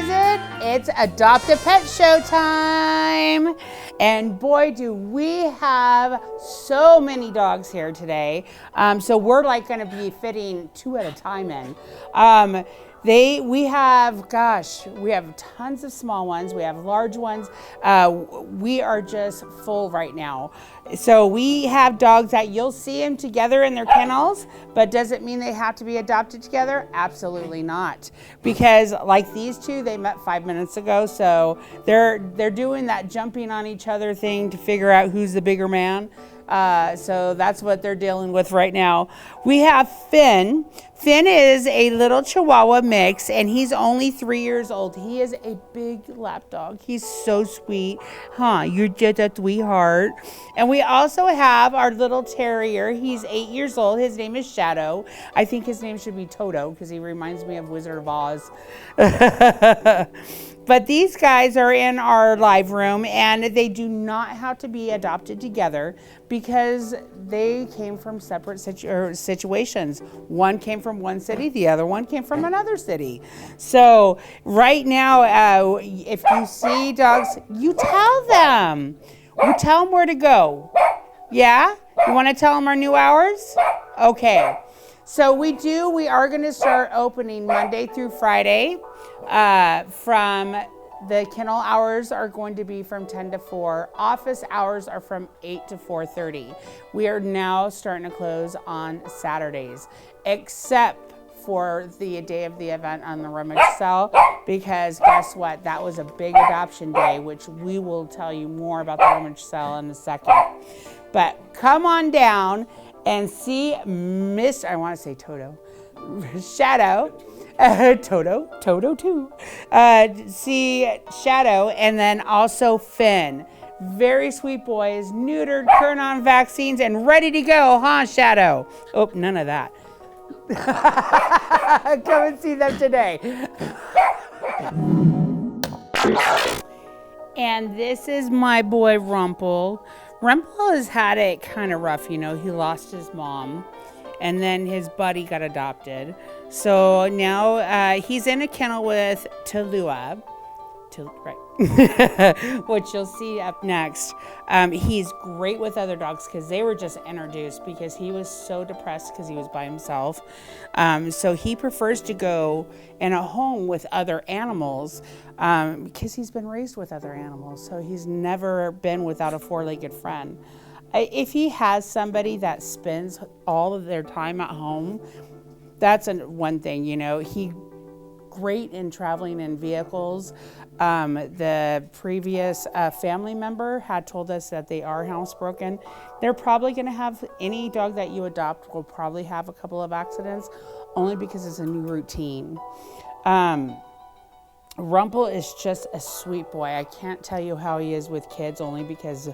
is it? It's Adopt a Pet Show time. And boy, do we have so many dogs here today. So we're like going to be fitting 2 at a time in. We have tons of small ones. We have large ones. We are just full right now. So we have dogs that you'll see them together in their kennels, but does it mean they have to be adopted together? Absolutely not. Because like these two, they met 5 minutes ago. So they're doing that jumping on each other thing to figure out who's the bigger man. So that's what they're dealing with right now. We have Finn. Finn is a little Chihuahua mix, and he's only 3 years old. He is a big lap dog. He's so sweet. You're just a sweetheart. And we also have our little terrier. He's 8 years old. His name is Shadow. I think his name should be Toto because he reminds me of Wizard of Oz. But these guys are in our live room, and they do not have to be adopted together because they came from separate situations. One came from one city, the other one came from another city. So right now, if you see dogs, you tell them. You tell them where to go. Yeah? You want to tell them our new hours? Okay. So we are going to start opening Monday through Friday. From the kennel hours are going to be from 10 to 4. Office hours are from 8 to 4:30. We are now starting to close on Saturdays, except for the day of the event on the rummage sale, because guess what? That was a big adoption day, which we will tell you more about the rummage sale in a second. But come on down and see I want to say Toto, Shadow. Toto too. See Shadow, and then also Finn. Very sweet boys, neutered, current on vaccines, and ready to go, Shadow? Oh, none of that. Come and see them today. And this is my boy Rumple. Rumple has had it kind of rough, He lost his mom, and then his buddy got adopted. So now he's in a kennel with Talluah, which you'll see up next. He's great with other dogs because they were just introduced because he was so depressed because he was by himself. So he prefers to go in a home with other animals because he's been raised with other animals. So he's never been without a 4-legged friend. If he has somebody that spends all of their time at home, that's one thing, He great in traveling in vehicles. The previous family member had told us that they are housebroken. They're probably going to have, any dog that you adopt will probably have a couple of accidents, only because it's a new routine. Rumple is just a sweet boy. I can't tell you how he is with kids, only because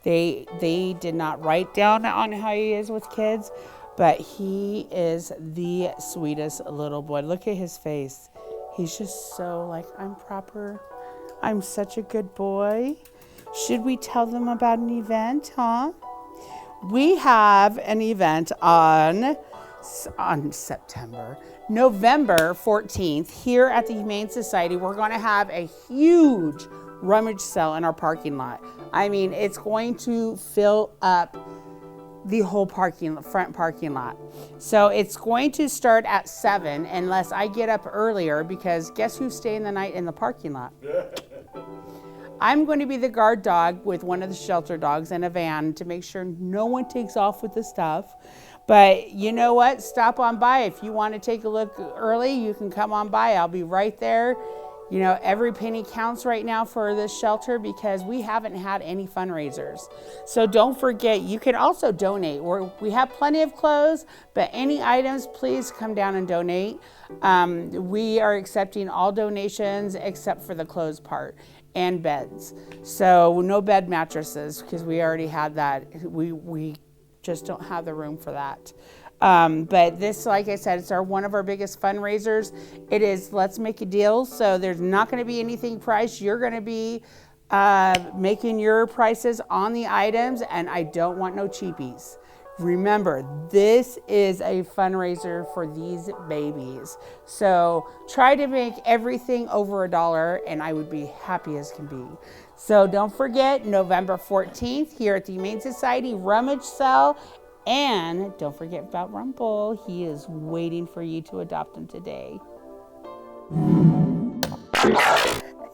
they did not write down on how he is with kids, but he is the sweetest little boy. Look at his face. He's just so like, I'm such a good boy. Should we tell them about an event, We have an event on November 14th here at the Humane Society. We're going to have a huge rummage sale in our parking lot. I mean, it's going to fill up the whole front parking lot. So it's going to start at 7 unless I get up earlier, because guess who's staying the night in the parking lot? I'm going to be the guard dog with one of the shelter dogs in a van to make sure no one takes off with the stuff. But you know what? Stop on by. If you want to take a look early, you can come on by. I'll be right there. Every penny counts right now for this shelter because we haven't had any fundraisers. So don't forget, you can also donate. We have plenty of clothes, but any items, please come down and donate. We are accepting all donations except for the clothes part and beds. So no bed mattresses because we already had that. We just don't have the room for that. But this, like I said, it's one of our biggest fundraisers. It is Let's Make a Deal. So there's not going to be anything priced. You're going to be making your prices on the items, and I don't want no cheapies. remember, this is a fundraiser for these babies. So try to make everything over $1 and I would be happy as can be. So don't forget, November 14th here at the Humane Society Rummage Sale. And don't forget about Rumple. He is waiting for you to adopt him today.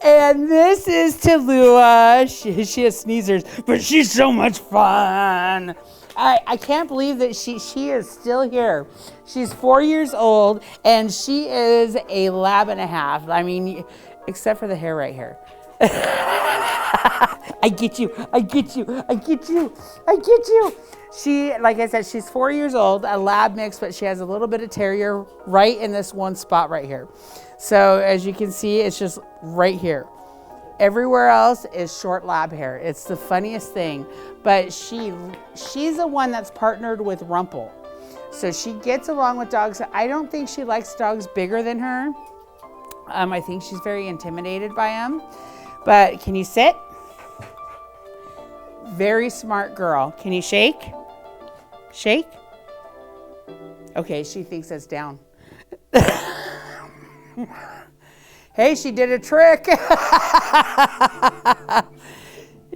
And this is Talluah. She has sneezers, but she's so much fun. I can't believe that she is still here. She's 4 years old, and she is a lab and a half. I mean, except for the hair right here. I get you. She, like I said, she's 4 years old, a lab mix, but she has a little bit of terrier right in this one spot right here. So as you can see, it's just right here. Everywhere else is short lab hair. It's the funniest thing. But she's the one that's partnered with Rumple. So she gets along with dogs. I don't think she likes dogs bigger than her. I think she's very intimidated by them. But can you sit? Very smart girl. Can you shake? Shake? Okay, she thinks it's down. Hey, she did a trick.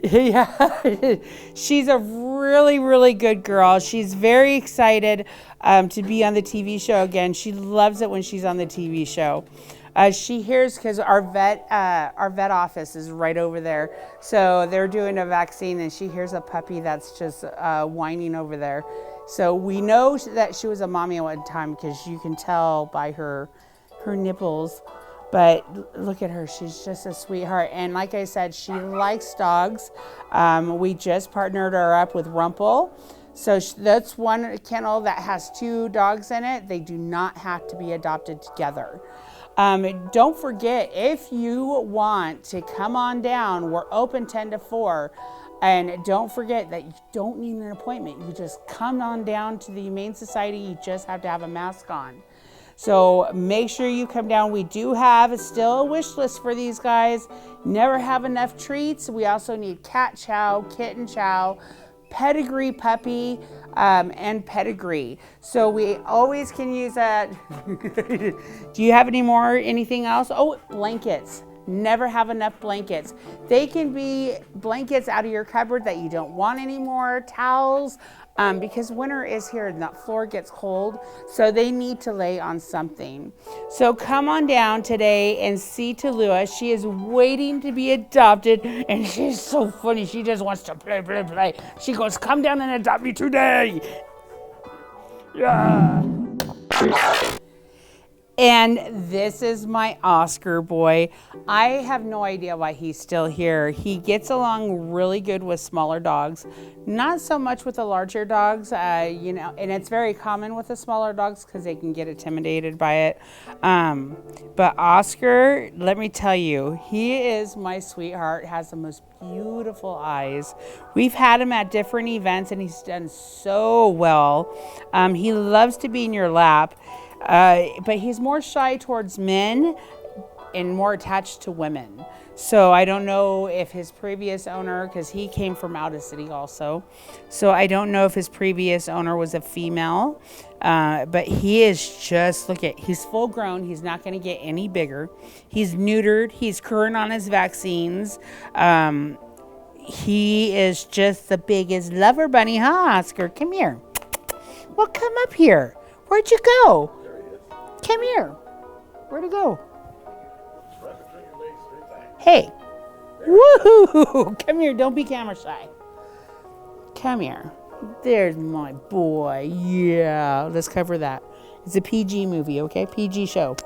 Yeah, she's a really, really good girl. She's very excited to be on the TV show again. She loves it when she's on the TV show. She hears, because our vet office is right over there. So they're doing a vaccine and she hears a puppy that's just whining over there. So we know that she was a mommy at one time because you can tell by her nipples. But look at her, she's just a sweetheart. And like I said, she likes dogs. We just partnered her up with Rumple. So that's one kennel that has 2 dogs in it. They do not have to be adopted together. Don't forget, if you want to come on down, we're open 10 to 4. And don't forget that you don't need an appointment. You just come on down to the Humane Society. You just have to have a mask on. So make sure you come down. We do have still a wish list for these guys. Never have enough treats. We also need cat chow, kitten chow, pedigree puppy, and pedigree. So we always can use that. Do you have anything else? Oh, blankets. Never have enough blankets. They can be blankets out of your cupboard that you don't want anymore, towels, because winter is here and that floor gets cold, so they need to lay on something. So come on down today and see Talluah. She is waiting to be adopted, and she's so funny. She just wants to play. She goes, come down and adopt me today. Yeah. And this is my Oscar boy. I have no idea why he's still here. He gets along really good with smaller dogs, not so much with the larger dogs, and it's very common with the smaller dogs because they can get intimidated by it. But Oscar, let me tell you, he is my sweetheart, has the most beautiful eyes. We've had him at different events and he's done so well. He loves to be in your lap. But he's more shy towards men and more attached to women. So I don't know if his previous owner, because he came from out of city also, so I don't know if his previous owner was a female, but he is just, he's full grown. He's not going to get any bigger. He's neutered. He's current on his vaccines. He is just the biggest lover bunny, huh, Oscar? Come here. Well, come up here. Where'd you go? Come here. Where'd he go? Hey. Woohoo! Come here. Don't be camera shy. Come here. There's my boy. Yeah. Let's cover that. It's a PG movie, okay? PG show.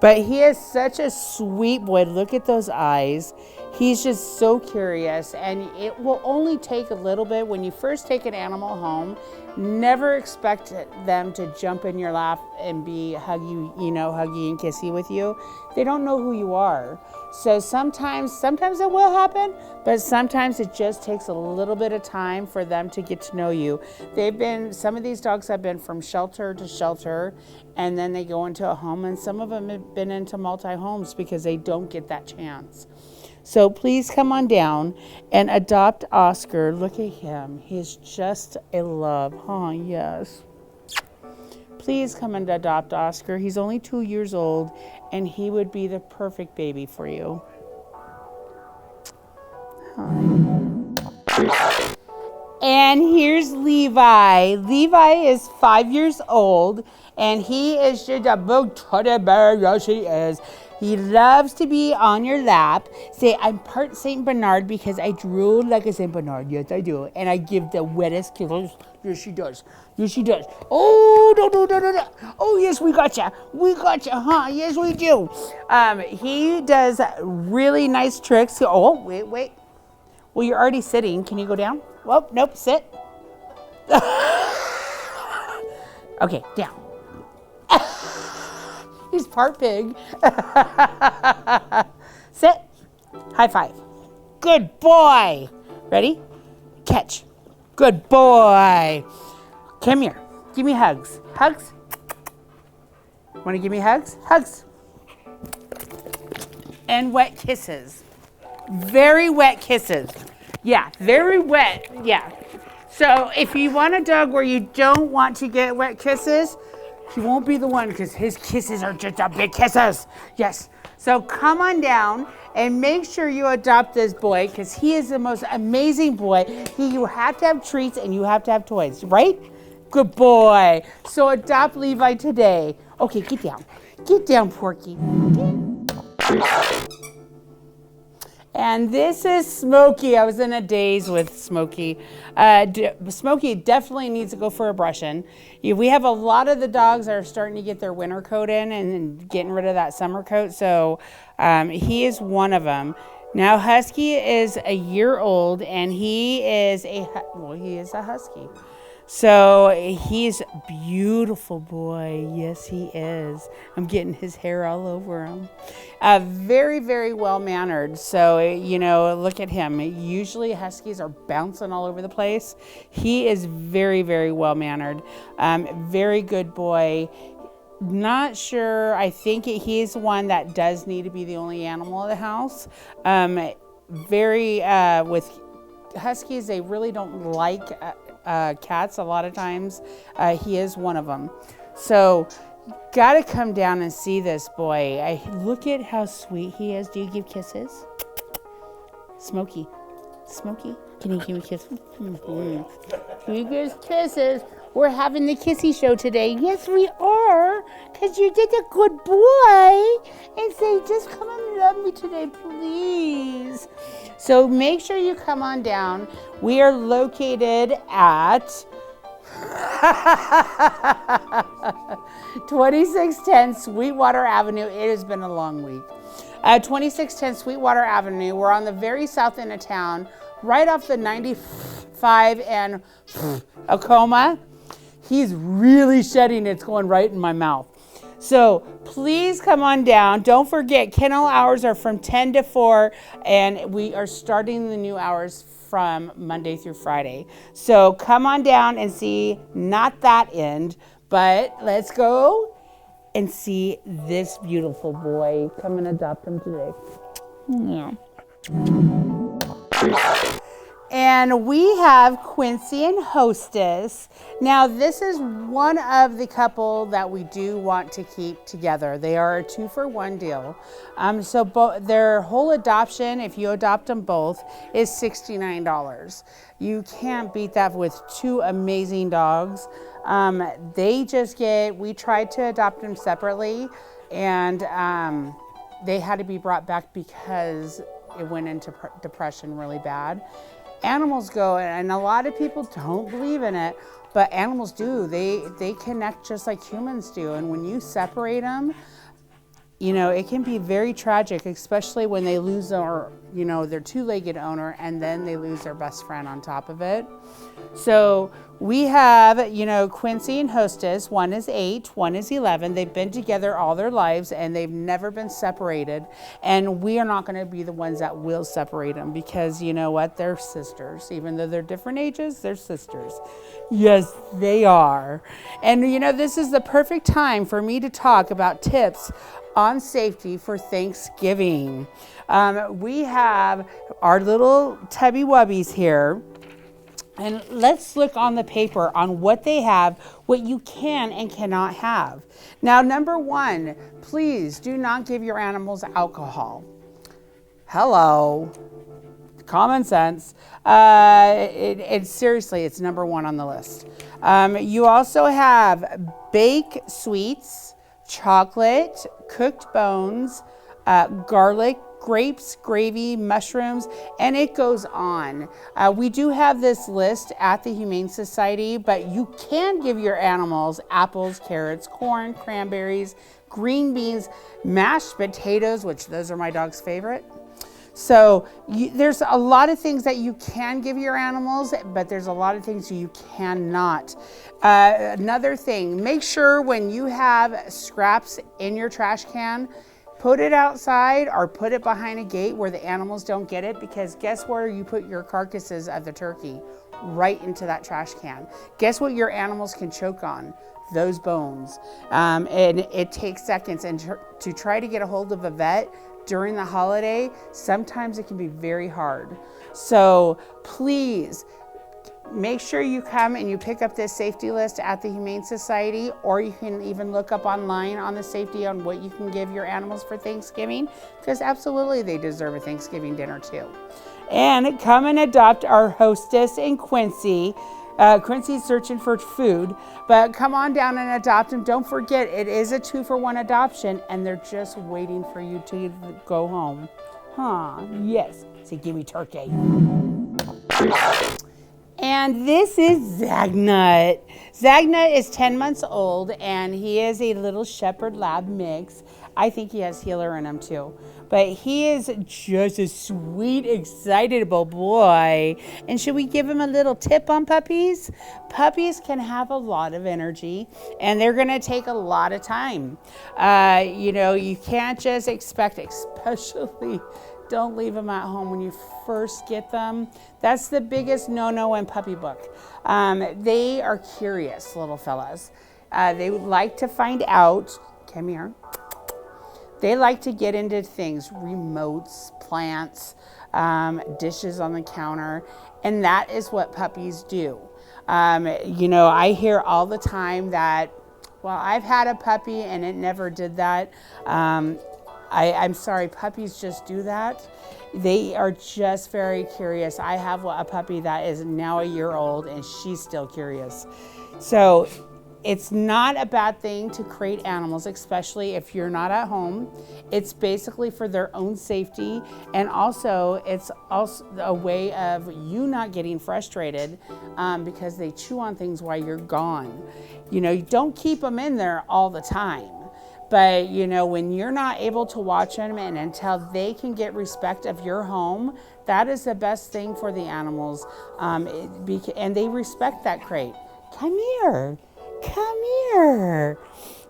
But he is such a sweet boy. Look at those eyes. He's just so curious, and it will only take a little bit. When you first take an animal home, never expect them to jump in your lap and be huggy and kissy with you. They don't know who you are. So sometimes it will happen, but sometimes it just takes a little bit of time for them to get to know you. Some of these dogs have been from shelter to shelter, and then they go into a home, and some of them have been into multi-homes because they don't get that chance. So please come on down and adopt Oscar. Look at him. He's just a love, huh? Yes. Please come and adopt Oscar. He's only 2 years old, and he would be the perfect baby for you. And here's Levi. Levi is 5 years old, and he is just a big teddy bear. Yes, he is. He loves to be on your lap. Say, I'm part St. Bernard because I drool like a St. Bernard. Yes, I do. And I give the wettest kisses. Yes, she does. Yes, she does. Oh, no. Oh, yes, we gotcha. We gotcha, huh? Yes, we do. He does really nice tricks. Oh, wait. Well, you're already sitting. Can you go down? Well, nope, sit. Okay, down. He's part pig. Sit. High five. Good boy. Ready? Catch. Good boy. Come here. Give me hugs. Hugs. Want to give me hugs? Hugs. And wet kisses. Very wet kisses. Yeah, very wet. Yeah. So if you want a dog where you don't want to get wet kisses, he won't be the one because his kisses are just a big kisses. Yes. So come on down and make sure you adopt this boy because he is the most amazing boy. You have to have treats and you have to have toys, right? Good boy. So adopt Levi today. Okay, get down. Get down, Porky. And this is Smokey. I was in a daze with Smokey. Smokey definitely needs to go for a brushing. We have a lot of the dogs that are starting to get their winter coat in and getting rid of that summer coat. So he is one of them. Now Husky is a year old and he is a Husky. So he's a beautiful boy. Yes, he is. I'm getting his hair all over him. Very, very well-mannered. So, look at him. Usually Huskies are bouncing all over the place. He is very, very well-mannered. Very good boy. Not sure. I think he's one that does need to be the only animal in the house. With Huskies, they really don't like cats a lot of times. He is one of them. So gotta come down and see this boy. Look at how sweet he is. Do you give kisses? Smokey, can you give me kisses? You give kisses. We're having the kissy show today. Yes, we are, because you did a good boy. And say, just come and love me today, please. So make sure you come on down. We are located at 2610 Sweetwater Avenue. It has been a long week. 2610 Sweetwater Avenue. We're on the very south end of town, right off the 95 and Acoma. He's really shedding. It's going right in my mouth. So please come on down. Don't forget, kennel hours are from 10 to 4, and we are starting the new hours from Monday through Friday. So come on down and see, not that end, but let's go and see this beautiful boy. Come and adopt him today. Yeah. And we have Quincy and Hostess. Now, this is one of the couple that we do want to keep together. They are a 2-for-1 deal. So their whole adoption, if you adopt them both, is $69. You can't beat that with 2 amazing dogs. We tried to adopt them separately, and they had to be brought back because it went into depression really bad. Animals go, and a lot of people don't believe in it, but animals do. They connect just like humans do, and when you separate them, it can be very tragic, especially when they lose their 2-legged owner and then they lose their best friend on top of it. So we have, Quincy and Hostess. One is 8, one is 11. They've been together all their lives and they've never been separated. And we are not going to be the ones that will separate them because you know what? They're sisters. Even though they're different ages, they're sisters. Yes, they are. And this is the perfect time for me to talk about tips on safety for Thanksgiving. We have our little tubby wubbies here. And let's look on the paper on what they have, what you can and cannot have. Now, number one, please do not give your animals alcohol. Hello. Common sense. Seriously, it's number one on the list. You also have bake sweets, chocolate, cooked bones, garlic, grapes, gravy, mushrooms, and it goes on. We do have this list at the Humane Society, but you can give your animals apples, carrots, corn, cranberries, green beans, mashed potatoes, which those are my dog's favorite. So there's a lot of things that you can give your animals, but there's a lot of things you cannot. Another thing, make sure when you have scraps in your trash can, put it outside or put it behind a gate where the animals don't get it, because guess where you put your carcasses of the turkey? Right into that trash can. Guess what your animals can choke on? Those bones. And it takes seconds. And to try to get a hold of a vet during the holiday, sometimes it can be very hard. So please, make sure you come and you pick up this safety list at the Humane Society, or you can even look up online on the safety on what you can give your animals for Thanksgiving, because absolutely they deserve a Thanksgiving dinner too. And come and adopt our Hostess and Quincy. Quincy's searching for food, but come on down and adopt him. Don't forget, it is a 2-for-1 adoption, and they're just waiting for you to go home. Yes, so give me turkey. And this is Zagnut. Zagnut is 10 months old, and he is a little shepherd lab mix. I think he has healer in him too. But he is just a sweet, excitable boy. And should we give him a little tip on puppies? Puppies can have a lot of energy, and they're going to take a lot of time. You can't just expect, especially don't leave them at home when you first get them. That's the biggest no-no in puppy book. They are curious little fellas. They would like to find out, come here. They like to get into things, remotes, plants, dishes on the counter, and that is what puppies do. I hear all the time that, well, I've had a puppy and it never did that. I'm sorry, puppies just do that. They are just very curious. I have a puppy that is now a year old, and she's still curious. So it's not a bad thing to crate animals, especially if you're not at home. It's basically for their own safety, and also it's also a way of you not getting frustrated because they chew on things while you're gone. You don't keep them in there all the time. But, when you're not able to watch them and until they can get respect of your home, that is the best thing for the animals. And they respect that crate. Come here. Come here.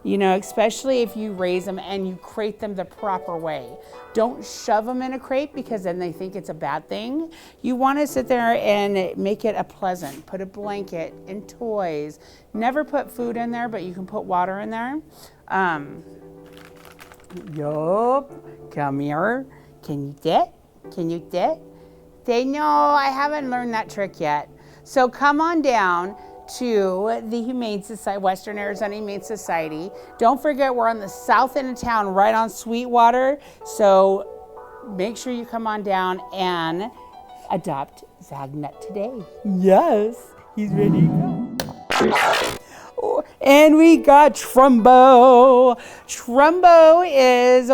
Especially if you raise them and you crate them the proper way. Don't shove them in a crate, because then they think it's a bad thing. You want to sit there and make it a pleasant. Put a blanket and toys. Never put food in there, but you can put water in there. Yup. Come here. Can you sit? Can you sit? Say, no, I haven't learned that trick yet. So come on down to the Humane Society, Western Arizona Humane Society. Don't forget, we're on the south end of town, right on Sweetwater. So make sure you come on down and adopt Zagnut today. Yes, he's ready to go. And we got Trumbo. Trumbo is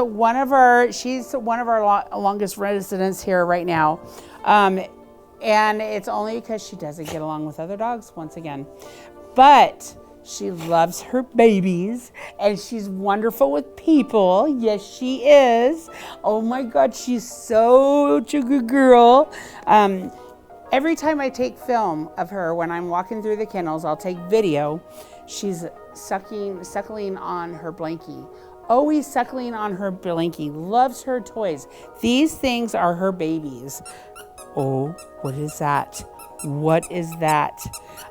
she's one of our longest residents here right now. And it's only because she doesn't get along with other dogs, once again. But she loves her babies, and she's wonderful with people. Yes, she is. Oh my God, she's such a good girl. Every time I take film of her, when I'm walking through the kennels, I'll take video. She's suckling on her blankie. Always suckling on her blankie. Loves her toys. These things are her babies. Oh, what is that? What is that?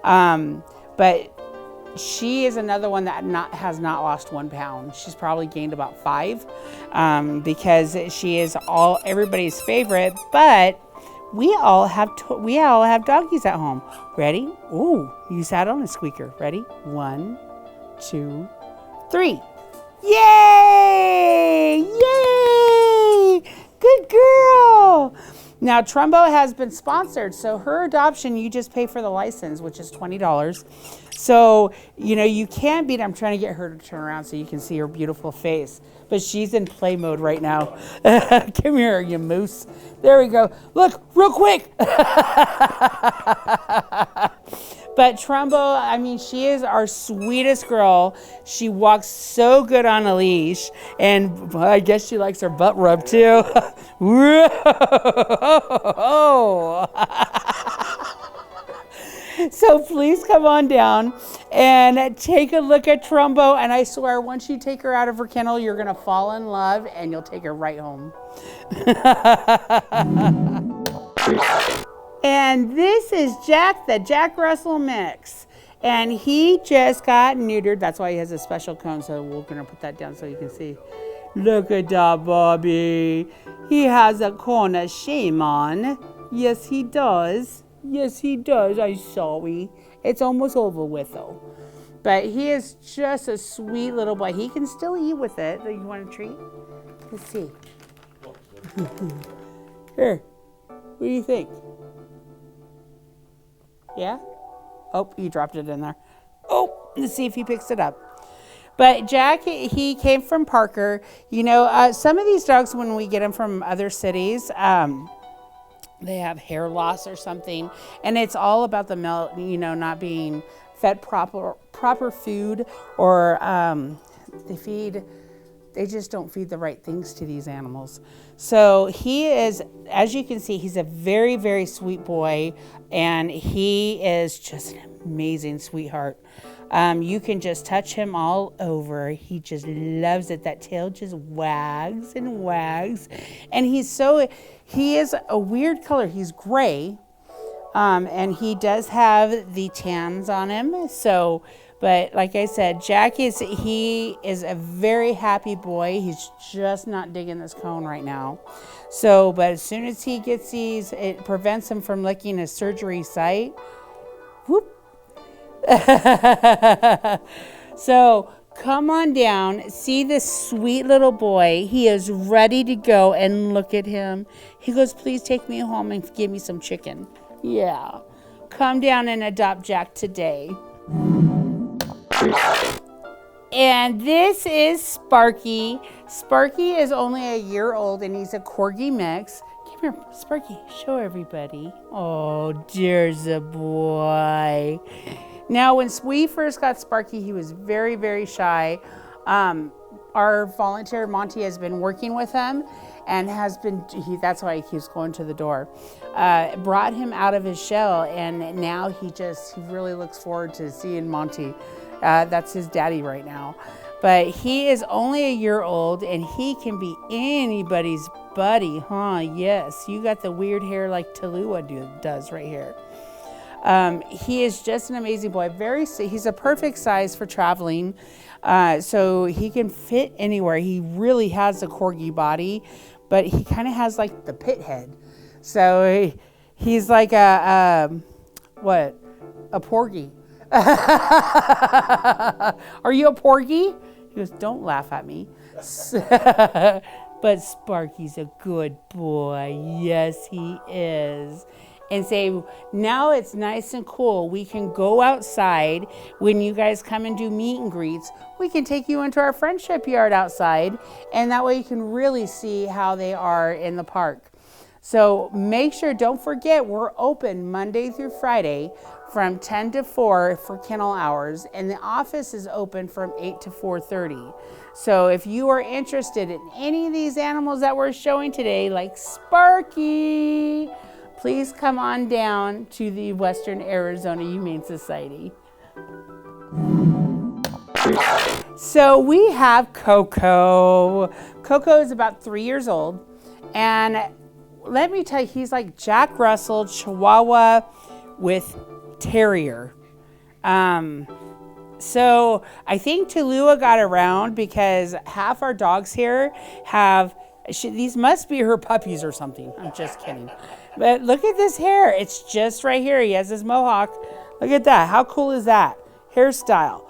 But she is another one that has not lost 1 pound. She's probably gained about 5 because she is everybody's favorite. But we all have doggies at home. Ready? Ooh, you sat on a squeaker. Ready? 1, 2, 3. Yay! Yay! Good girl. Now, Trumbo has been sponsored, so her adoption, you just pay for the license, which is $20. So, you can't beat. I'm trying to get her to turn around so you can see her beautiful face. But she's in play mode right now. Come here, you moose. There we go. Look, real quick. But Trumbo, she is our sweetest girl. She walks so good on a leash. And I guess she likes her butt rub too. So please come on down and take a look at Trumbo. And I swear, once you take her out of her kennel, you're going to fall in love and you'll take her right home. And this is Jack, the Jack Russell mix. And he just got neutered. That's why he has a special cone. So we're going to put that down so you can see. Look at that, Bobby. He has a cone of shame on. Yes, he does. Yes, he does. I'm sorry. It's almost over with, though. But he is just a sweet little boy. He can still eat with it. You want a treat? Let's see. Here. What do you think? Yeah? Oh, he dropped it in there. Oh, let's see if he picks it up. But Jack, he came from Parker. Some of these dogs, when we get them from other cities, they have hair loss or something. And it's all about the milk, not being fed proper food, or they just don't feed the right things to these animals. So he is, as you can see, he's a very, very sweet boy, and he is just an amazing sweetheart. You can just touch him all over. He just loves it. That tail just wags and wags. And he is a weird color. He's gray, and he does have the tans on him. So, but like I said, Jack is a very happy boy. He's just not digging this cone right now. So, but as soon as he gets these, it prevents him from licking his surgery site. Whoop. So come on down, see this sweet little boy. He is ready to go, and look at him. He goes, please take me home and give me some chicken. Yeah. Come down and adopt Jack today. And this is Sparky. Sparky is only a year old, and he's a Corgi mix. Come here, Sparky, show everybody. Oh, there's a boy. Now, when we first got Sparky, he was very, very shy. Our volunteer, Monty, has been working with him, and that's why he keeps going to the door. Brought him out of his shell, and now he really looks forward to seeing Monty. That's his daddy right now. But he is only a year old, and he can be anybody's buddy, huh? Yes, you got the weird hair like Talluah does right here. He is just an amazing boy. He's a perfect size for traveling. So he can fit anywhere. He really has a Corgi body, but he kind of has like the pit head. So he's like a porgy. Are you a porgy? He goes, don't laugh at me. But Sparky's a good boy. Yes, he is. And say, now it's nice and cool. We can go outside. When you guys come and do meet and greets, we can take you into our friendship yard outside. And that way you can really see how they are in the park. So make sure, don't forget, we're open Monday through Friday from 10 to 4 for kennel hours. And the office is open from 8 to 4:30. So if you are interested in any of these animals that we're showing today, like Sparky, please come on down to the Western Arizona Humane Society. So we have Coco. Coco is about 3 years old. And let me tell you, he's like Jack Russell, Chihuahua with Terrier. So I think Talluah got around because half our dogs here have, these must be her puppies or something. I'm just kidding. But look at this hair. It's just right here. He has his mohawk. Look at that. How cool is that? Hairstyle.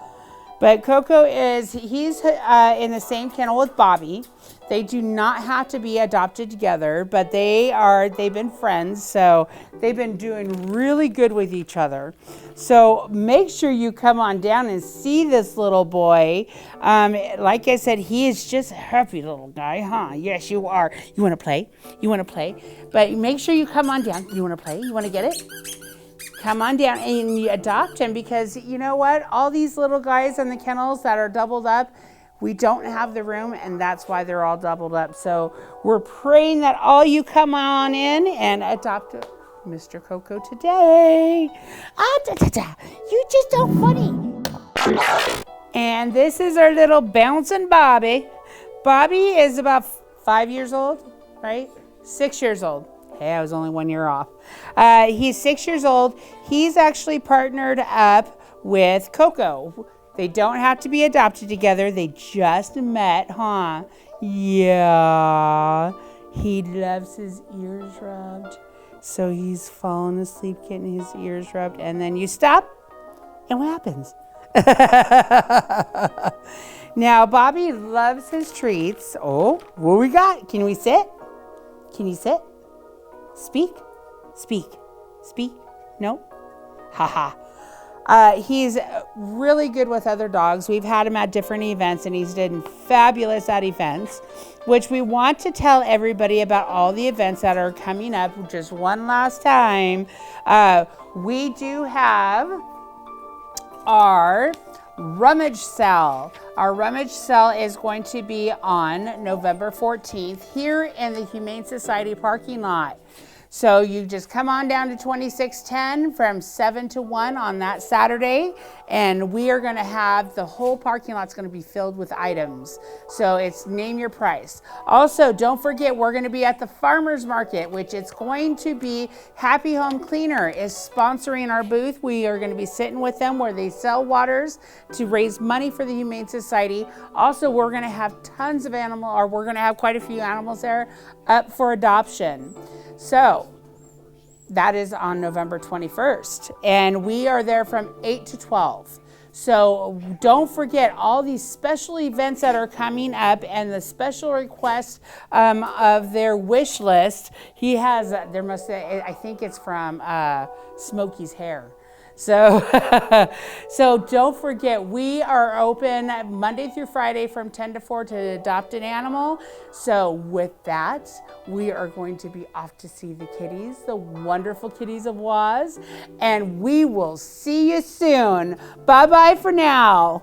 But Coco he's in the same kennel with Bobby. They do not have to be adopted together, but they've been friends, so they've been doing really good with each other. So make sure you come on down and see this little boy. Like I said, he is just a happy little guy, huh? Yes, you are. You want to play? You want to play? But make sure you come on down. You want to play? You want to get it? Come on down and you adopt him, because you know what? All these little guys in the kennels that are doubled up, we don't have the room, and that's why they're all doubled up. So we're praying that all you come on in and adopt Mr. Coco today. You just don't funny. And this is our little bouncing Bobby. Bobby is about 5 years old, right? 6 years old. Hey, I was only 1 year off. He's 6 years old. He's actually partnered up with Coco. They don't have to be adopted together. They just met, huh? Yeah. He loves his ears rubbed. So he's falling asleep getting his ears rubbed. And then you stop, and what happens? Now, Bobby loves his treats. Oh, what we got? Can we sit? Can you sit? Speak? Speak. Speak? No? Haha. He's really good with other dogs. We've had him at different events, and he's done fabulous at events, which we want to tell everybody about all the events that are coming up. Just one last time. We do have our rummage sale. Our rummage sale is going to be on November 14th here in the Humane Society parking lot. So you just come on down to 2610 from 7 to 1 on that Saturday, and we are going to have the whole parking lot's going to be filled with items. So it's name your price. Also, don't forget, we're going to be at the farmers market, which it's going to be Happy Home Cleaner is sponsoring our booth. We are going to be sitting with them where they sell waters to raise money for the Humane Society. Also, we're going to have tons of we're going to have quite a few animals there up for adoption. So that is on November 21st, and we are there from 8 to 12. So don't forget all these special events that are coming up and the special requests of their wish list. He has, I think it's from Smokey's hair. So, so don't forget, we are open Monday through Friday from 10 to 4 to adopt an animal. So with that, we are going to be off to see the kitties, the wonderful kitties of Waz, and we will see you soon. Bye-bye for now.